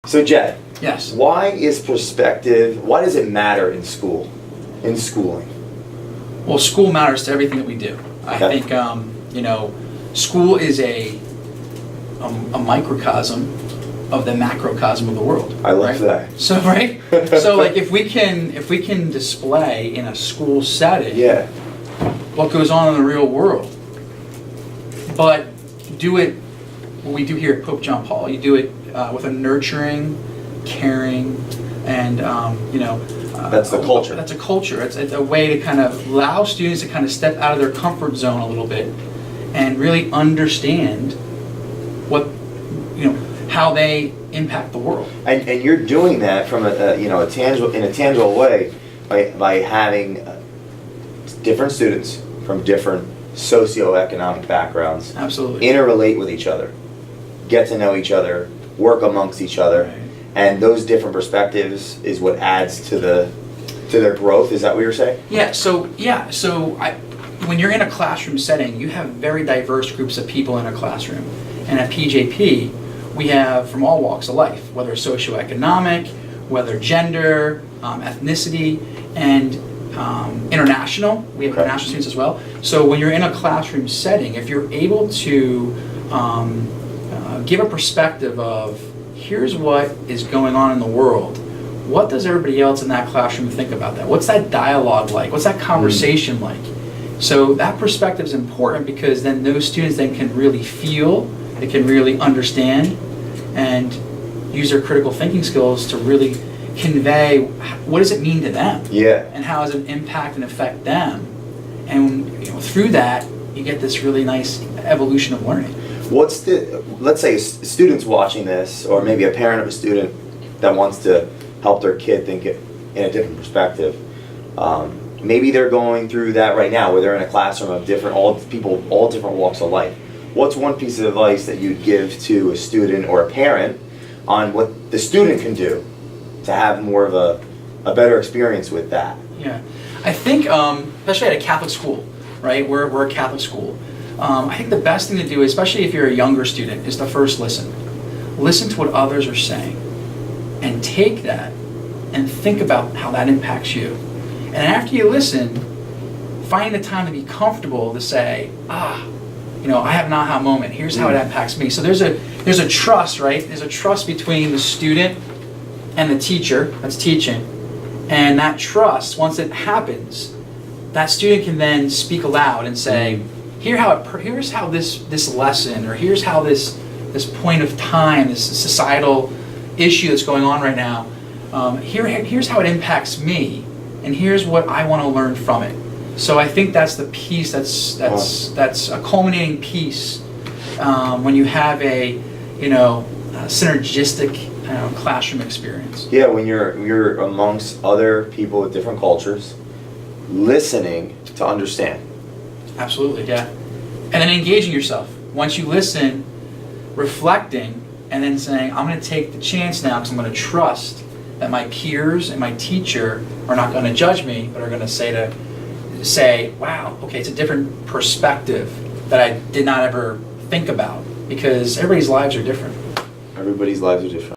So Jed, Yes. why does it matter in schooling? Well, school matters to everything that we do. I Okay. think, school is a microcosm of the macrocosm of the world. I love right? that. So, right? So, like, if we can display in a school setting Yeah. what goes on in the real world, but do it, what we do here at Pope John Paul, you do it with a nurturing, caring, and, That's the culture. That's a culture. It's a way to kind of allow students to kind of step out of their comfort zone a little bit and really understand how they impact the world. And you're doing that from a tangible way by having different students from different socioeconomic backgrounds Absolutely. interrelate with each other, get to know each other, work amongst each other, Right. and those different perspectives is what adds to their growth. Is that what you're saying? When you're in a classroom setting, you have very diverse groups of people in a classroom. And at PJP, we have from all walks of life, whether socioeconomic, whether gender, ethnicity, and international. We have Okay. international students as well. So when you're in a classroom setting, if you're able to give a perspective of here's what is going on in the world, what does everybody else in that classroom think about that? What's that dialogue like? What's that conversation like? So that perspective is important because then those students then can really feel, they can really understand, and use their critical thinking skills to really convey what does it mean to them, Yeah. and how does it impact and affect them, and through that you get this really nice evolution of learning. Let's say students watching this, or maybe a parent of a student that wants to help their kid think it in a different perspective. Maybe they're going through that right now, where they're in a classroom of all different walks of life. What's one piece of advice that you'd give to a student or a parent on what the student can do to have more of a better experience with that? Yeah, I think, especially at a Catholic school, right? We're a Catholic school. I think the best thing to do, especially if you're a younger student, is to first listen. Listen to what others are saying, and take that and think about how that impacts you. And after you listen, find the time to be comfortable to say, I have an aha moment. Here's how it impacts me. So there's a trust, right? There's a trust between the student and the teacher that's teaching. And that trust, once it happens, that student can then speak aloud and say, here's how this lesson, or here's how this point of time, this societal issue that's going on right now, here's how it impacts me, and here's what I want to learn from it. So I think that's the piece that's a culminating piece when you have a synergistic classroom experience. Yeah, when you're amongst other people with different cultures, listening to understand. Absolutely, yeah. And then engaging yourself. Once you listen, reflecting, and then saying, I'm going to take the chance now because I'm going to trust that my peers and my teacher are not going to judge me, but are going to say, wow, okay, it's a different perspective that I did not ever think about, because everybody's lives are different. Everybody's lives are different.